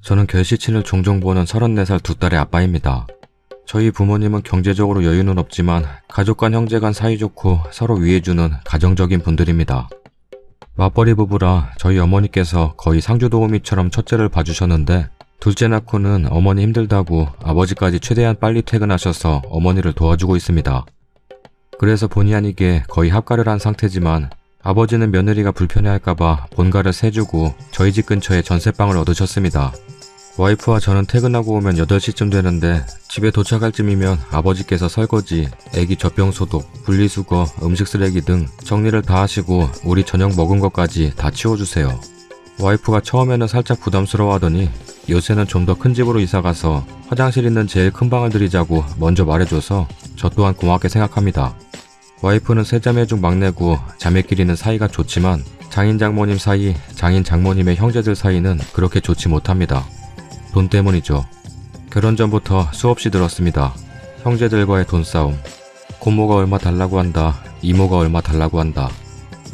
저는 결시친을 종종 보는 34살 두 딸의 아빠입니다. 저희 부모님은 경제적으로 여유는 없지만 가족 간 형제 간 사이좋고 서로 위해주는 가정적인 분들입니다. 맞벌이 부부라 저희 어머니께서 거의 상주도우미처럼 첫째를 봐주셨는데 둘째 낳고는 어머니 힘들다고 아버지까지 최대한 빨리 퇴근하셔서 어머니를 도와주고 있습니다. 그래서 본의 아니게 거의 합가를 한 상태지만 아버지는 며느리가 불편해할까봐 본가를 세주고 저희 집 근처에 전세방을 얻으셨습니다. 와이프와 저는 퇴근하고 오면 8시쯤 되는데 집에 도착할 쯤이면 아버지께서 설거지, 애기 젖병 소독, 분리수거, 음식 쓰레기 등 정리를 다 하시고 우리 저녁 먹은 것까지 다 치워주세요. 와이프가 처음에는 살짝 부담스러워하더니 요새는 좀 더 큰 집으로 이사가서 화장실 있는 제일 큰 방을 들이자고 먼저 말해줘서 저 또한 고맙게 생각합니다. 와이프는 세 자매 중 막내고 자매끼리는 사이가 좋지만 장인 장모님 사이, 장인 장모님의 형제들 사이는 그렇게 좋지 못합니다. 돈 때문이죠. 결혼 전부터 수없이 들었습니다. 형제들과의 돈싸움. 고모가 얼마 달라고 한다. 이모가 얼마 달라고 한다.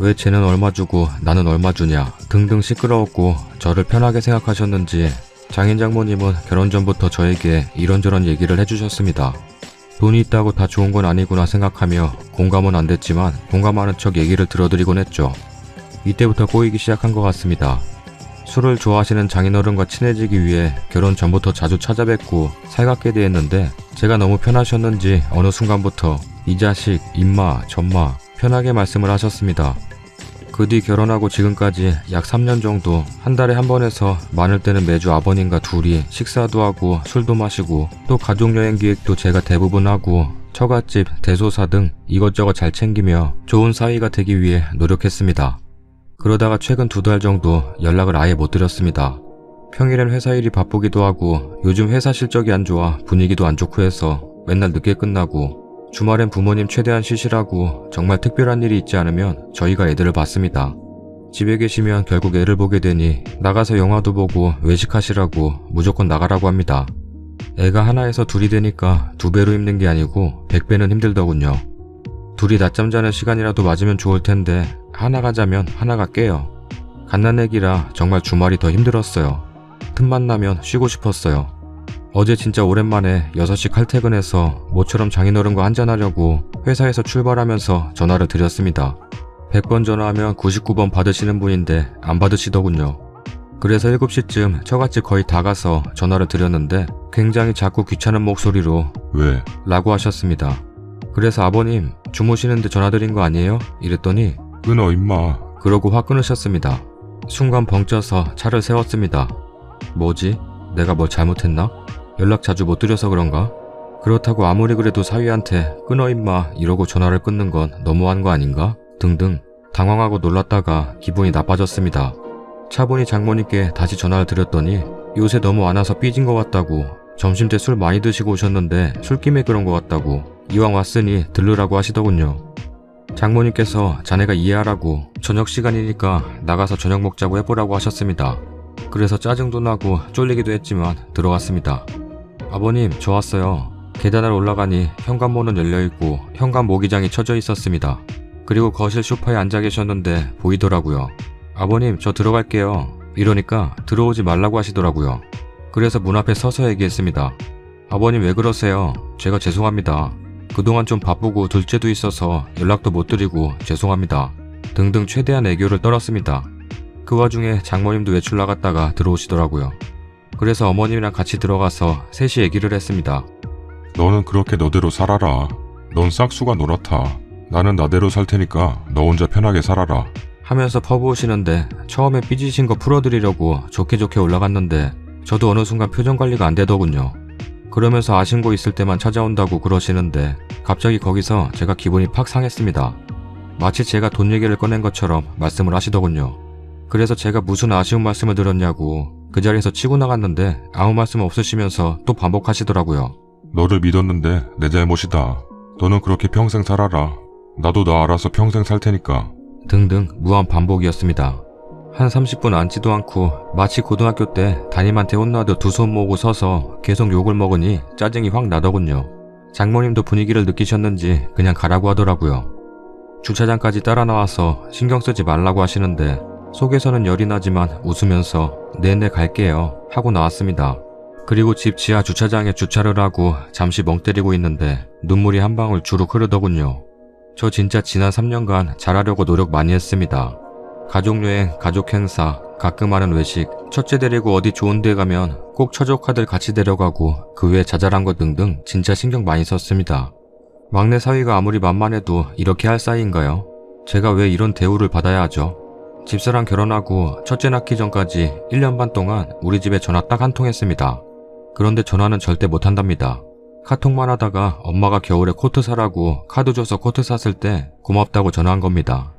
왜 쟤는 얼마 주고 나는 얼마 주냐 등등 시끄러웠고 저를 편하게 생각하셨는지 장인 장모님은 결혼 전부터 저에게 이런저런 얘기를 해주셨습니다. 돈이 있다고 다 좋은 건 아니구나 생각하며 공감은 안 됐지만 공감하는 척 얘기를 들어드리곤 했죠. 이때부터 꼬이기 시작한 것 같습니다. 술을 좋아하시는 장인어른과 친해지기 위해 결혼 전부터 자주 찾아뵙고 살갑게 대했는데 제가 너무 편하셨는지 어느 순간부터 이 자식, 임마, 전마 편하게 말씀을 하셨습니다. 그 뒤 결혼하고 지금까지 약 3년 정도 한 달에 한 번에서 많을 때는 매주 아버님과 둘이 식사도 하고 술도 마시고 또 가족여행 기획도 제가 대부분 하고 처갓집, 대소사 등 이것저것 잘 챙기며 좋은 사위가 되기 위해 노력했습니다. 그러다가 최근 2달 정도 연락을 아예 못 드렸습니다. 평일엔 회사 일이 바쁘기도 하고 요즘 회사 실적이 안 좋아 분위기도 안 좋고 해서 맨날 늦게 끝나고 주말엔 부모님 최대한 쉬시라고 정말 특별한 일이 있지 않으면 저희가 애들을 봤습니다. 집에 계시면 결국 애를 보게 되니 나가서 영화도 보고 외식하시라고 무조건 나가라고 합니다. 애가 하나에서 둘이 되니까 2배로 힘든 게 아니고 100배는 힘들더군요. 둘이 낮잠 자는 시간이라도 맞으면 좋을 텐데 하나가 자면 하나가 깨요. 갓난애기라 정말 주말이 더 힘들었어요. 틈만 나면 쉬고 싶었어요. 어제 진짜 오랜만에 6시 칼퇴근해서 모처럼 장인어른과 한잔하려고 회사에서 출발하면서 전화를 드렸습니다. 100번 전화하면 99번 받으시는 분인데 안 받으시더군요. 그래서 7시쯤 처갓집 거의 다 가서 전화를 드렸는데 굉장히 작고 귀찮은 목소리로 왜? 라고 하셨습니다. 그래서 아버님 주무시는데 전화드린 거 아니에요? 이랬더니 끊어 임마. 그러고 확 끊으셨습니다. 순간 벙쪄서 차를 세웠습니다. 뭐지? 내가 뭘 잘못했나? 연락 자주 못 드려서 그런가? 그렇다고 아무리 그래도 사위한테 끊어 임마 이러고 전화를 끊는 건 너무한 거 아닌가? 등등 당황하고 놀랐다가 기분이 나빠졌습니다. 차분히 장모님께 다시 전화를 드렸더니 요새 너무 안 와서 삐진 것 같다고 점심때 술 많이 드시고 오셨는데 술김에 그런 것 같다고 이왕 왔으니 들르라고 하시더군요. 장모님께서 자네가 이해하라고 저녁 시간이니까 나가서 저녁 먹자고 해보라고 하셨습니다. 그래서 짜증도 나고 쫄리기도 했지만 들어갔습니다. 아버님 저 왔어요. 계단을 올라가니 현관문은 열려있고 현관 모기장이 쳐져 있었습니다. 그리고 거실 소파에 앉아 계셨는데 보이더라고요. 아버님 저 들어갈게요. 이러니까 들어오지 말라고 하시더라고요. 그래서 문 앞에 서서 얘기했습니다. 아버님 왜 그러세요? 제가 죄송합니다. 그동안 좀 바쁘고 둘째도 있어서 연락도 못 드리고 죄송합니다. 등등 최대한 애교를 떨었습니다. 그 와중에 장모님도 외출 나갔다가 들어오시더라고요. 그래서 어머님이랑 같이 들어가서 셋이 얘기를 했습니다. 너는 그렇게 너대로 살아라. 넌 싹수가 노랗다. 나는 나대로 살 테니까 너 혼자 편하게 살아라. 하면서 퍼부으시는데 처음에 삐지신 거 풀어드리려고 좋게 올라갔는데 저도 어느 순간 표정 관리가 안 되더군요. 그러면서 아신 거 있을 때만 찾아온다고 그러시는데 갑자기 거기서 제가 기분이 팍 상했습니다. 마치 제가 돈 얘기를 꺼낸 것처럼 말씀을 하시더군요. 그래서 제가 무슨 아쉬운 말씀을 드렸냐고 그 자리에서 치고 나갔는데 아무 말씀 없으시면서 또 반복하시더라고요. 너를 믿었는데 내 잘못이다. 너는 그렇게 평생 살아라. 나도 나 알아서 평생 살 테니까. 등등 무한 반복이었습니다. 한 30분 앉지도 않고 마치 고등학교 때 담임한테 혼나도 두 손 모으고 서서 계속 욕을 먹으니 짜증이 확 나더군요. 장모님도 분위기를 느끼셨는지 그냥 가라고 하더라고요. 주차장까지 따라 나와서 신경 쓰지 말라고 하시는데 속에서는 열이 나지만 웃으면서 네네 갈게요 하고 나왔습니다. 그리고 집 지하 주차장에 주차를 하고 잠시 멍 때리고 있는데 눈물이 한 방울 주룩 흐르더군요. 저 진짜 지난 3년간 잘하려고 노력 많이 했습니다. 가족여행, 가족행사, 가끔 하는 외식, 첫째 데리고 어디 좋은 데 가면 꼭 처조카들 같이 데려가고 그 외 자잘한 것 등등 진짜 신경 많이 썼습니다. 막내 사위가 아무리 만만해도 이렇게 할 사이인가요? 제가 왜 이런 대우를 받아야 하죠? 집사랑 결혼하고 첫째 낳기 전까지 1년 반 동안 우리 집에 전화 딱 한 통 했습니다. 그런데 전화는 절대 못 한답니다. 카톡만 하다가 엄마가 겨울에 코트 사라고 카드 줘서 코트 샀을 때 고맙다고 전화한 겁니다.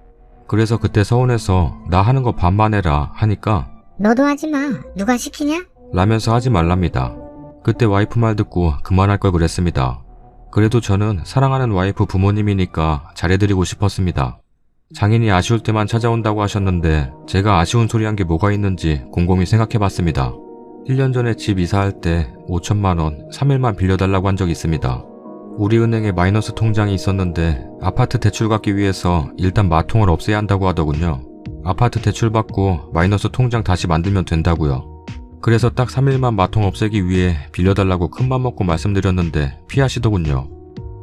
그래서 그때 서운해서 나 하는 거 반만 해라 하니까 너도 하지 마. 누가 시키냐? 라면서 하지 말랍니다. 그때 와이프 말 듣고 그만할 걸 그랬습니다. 그래도 저는 사랑하는 와이프 부모님이니까 잘해드리고 싶었습니다. 장인이 아쉬울 때만 찾아온다고 하셨는데 제가 아쉬운 소리 한 게 뭐가 있는지 곰곰이 생각해봤습니다. 1년 전에 집 이사할 때 5천만 원 3일만 빌려달라고 한 적이 있습니다. 우리 은행에 마이너스 통장이 있었는데 아파트 대출 받기 위해서 일단 마통을 없애야 한다고 하더군요. 아파트 대출 받고 마이너스 통장 다시 만들면 된다고요. 그래서 딱 3일만 마통 없애기 위해 빌려달라고 큰맘 먹고 말씀드렸는데 피하시더군요.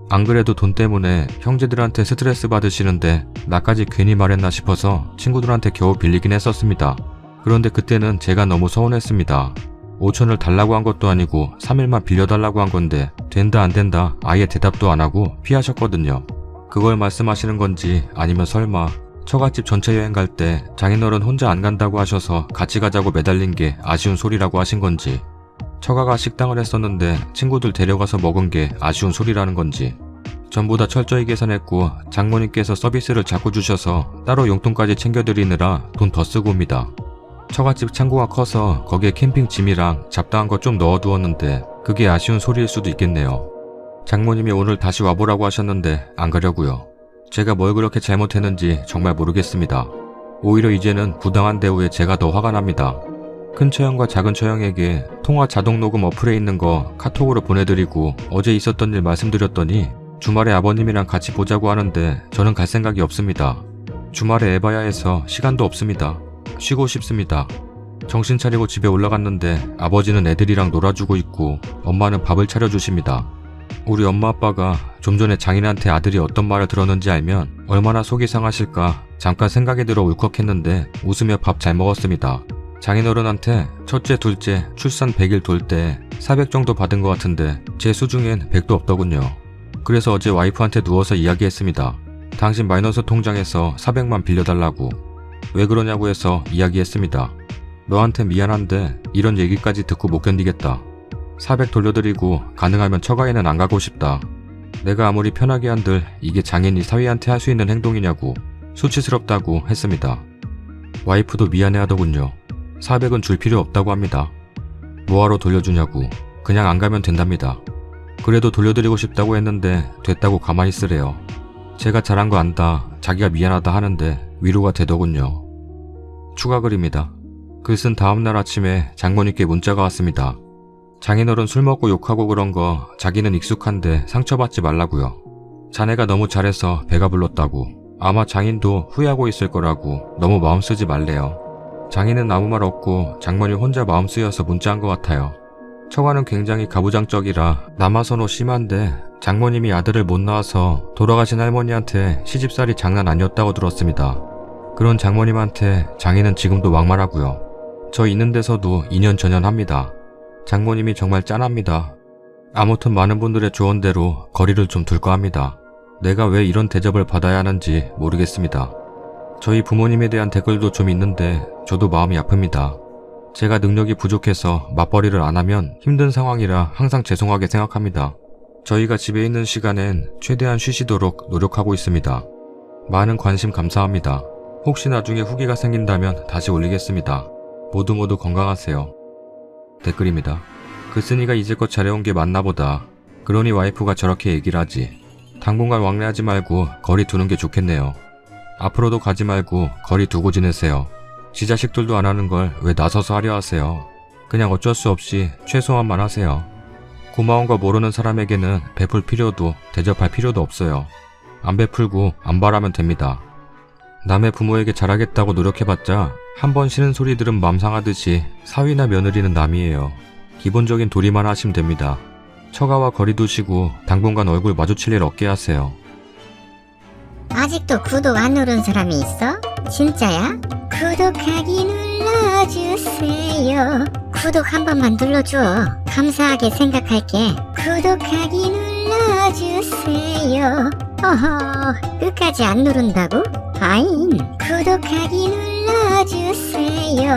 안 그래도 돈 때문에 형제들한테 스트레스 받으시는데 나까지 괜히 말했나 싶어서 친구들한테 겨우 빌리긴 했었습니다. 그런데 그때는 제가 너무 서운했습니다. 5천을 달라고 한 것도 아니고 3일만 빌려달라고 한 건데 된다 안 된다 아예 대답도 안 하고 피하셨거든요. 그걸 말씀하시는 건지 아니면 설마 처갓집 전체 여행 갈 때 장인어른 혼자 안 간다고 하셔서 같이 가자고 매달린 게 아쉬운 소리라고 하신 건지, 처가가 식당을 했었는데 친구들 데려가서 먹은 게 아쉬운 소리라는 건지, 전부 다 철저히 계산했고 장모님께서 서비스를 자꾸 주셔서 따로 용돈까지 챙겨드리느라 돈 더 쓰고 옵니다. 처갓집 창고가 커서 거기에 캠핑 짐이랑 잡다한 거 좀 넣어두었는데 그게 아쉬운 소리일 수도 있겠네요. 장모님이 오늘 다시 와보라고 하셨는데 안 가려고요. 제가 뭘 그렇게 잘못했는지 정말 모르겠습니다. 오히려 이제는 부당한 대우에 제가 더 화가 납니다. 큰 처형과 작은 처형에게 통화 자동 녹음 어플에 있는 거 카톡으로 보내드리고 어제 있었던 일 말씀드렸더니 주말에 아버님이랑 같이 보자고 하는데 저는 갈 생각이 없습니다. 주말에 에바야 해서 시간도 없습니다. 쉬고 싶습니다. 정신 차리고 집에 올라갔는데 아버지는 애들이랑 놀아주고 있고 엄마는 밥을 차려주십니다. 우리 엄마 아빠가 좀 전에 장인한테 아들이 어떤 말을 들었는지 알면 얼마나 속이 상하실까 잠깐 생각이 들어 울컥했는데 웃으며 밥 잘 먹었습니다. 장인어른한테 첫째 둘째 출산 100일 돌 때 400 정도 받은 것 같은데 제 수중엔 100도 없더군요. 그래서 어제 와이프한테 누워서 이야기했습니다. 당신 마이너스 통장에서 400만 빌려달라고. 왜 그러냐고 해서 이야기했습니다. 너한테 미안한데 이런 얘기까지 듣고 못 견디겠다. 400 돌려드리고 가능하면 처가에는 안 가고 싶다. 내가 아무리 편하게 한들 이게 장인이 사위한테 할 수 있는 행동이냐고 수치스럽다고 했습니다. 와이프도 미안해 하더군요. 400은 줄 필요 없다고 합니다. 뭐하러 돌려주냐고. 그냥 안 가면 된답니다. 그래도 돌려드리고 싶다고 했는데 됐다고 가만히 있으래요. 제가 잘한 거 안다 자기가 미안하다 하는데 위로가 되더군요. 추가 글입니다. 글 쓴 다음날 아침에 장모님께 문자가 왔습니다. 장인어른 술 먹고 욕하고 그런 거 자기는 익숙한데 상처받지 말라고요. 자네가 너무 잘해서 배가 불렀다고. 아마 장인도 후회하고 있을 거라고 너무 마음 쓰지 말래요. 장인은 아무 말 없고 장모님 혼자 마음 쓰여서 문자한 것 같아요. 처가는 굉장히 가부장적이라 남아선호 심한데 장모님이 아들을 못 낳아서 돌아가신 할머니한테 시집살이 장난 아니었다고 들었습니다. 그런 장모님한테 장인은 지금도 막말하고요. 저 있는 데서도 2년 전연합니다. 장모님이 정말 짠합니다. 아무튼 많은 분들의 조언대로 거리를 좀 둘까 합니다. 내가 왜 이런 대접을 받아야 하는지 모르겠습니다. 저희 부모님에 대한 댓글도 좀 있는데 저도 마음이 아픕니다. 제가 능력이 부족해서 맞벌이를 안 하면 힘든 상황이라 항상 죄송하게 생각합니다. 저희가 집에 있는 시간엔 최대한 쉬시도록 노력하고 있습니다. 많은 관심 감사합니다. 혹시 나중에 후기가 생긴다면 다시 올리겠습니다. 모두 건강하세요. 댓글입니다. 글쓴이가 이제껏 잘해온 게 맞나 보다. 그러니 와이프가 저렇게 얘기를 하지. 당분간 왕래하지 말고 거리 두는 게 좋겠네요. 앞으로도 가지 말고 거리 두고 지내세요. 지 자식들도 안 하는 걸 왜 나서서 하려 하세요. 그냥 어쩔 수 없이 최소한만 하세요. 고마운 거 모르는 사람에게는 베풀 필요도 대접할 필요도 없어요. 안 베풀고 안 바라면 됩니다. 남의 부모에게 잘하겠다고 노력해봤자 한 번 쉬는 소리 들은 맘 상하듯이 사위나 며느리는 남이에요. 기본적인 도리만 하시면 됩니다. 처가와 거리 두시고 당분간 얼굴 마주칠 일 없게 하세요. 아직도 구독 안 누른 사람이 있어? 진짜야? 구독하기 눌러주세요. 구독 한 번만 눌러줘. 감사하게 생각할게. 구독하기 눌러주세요. 어허, 끝까지 안 누른다고? 아잉, 구독하기 눌러주세요.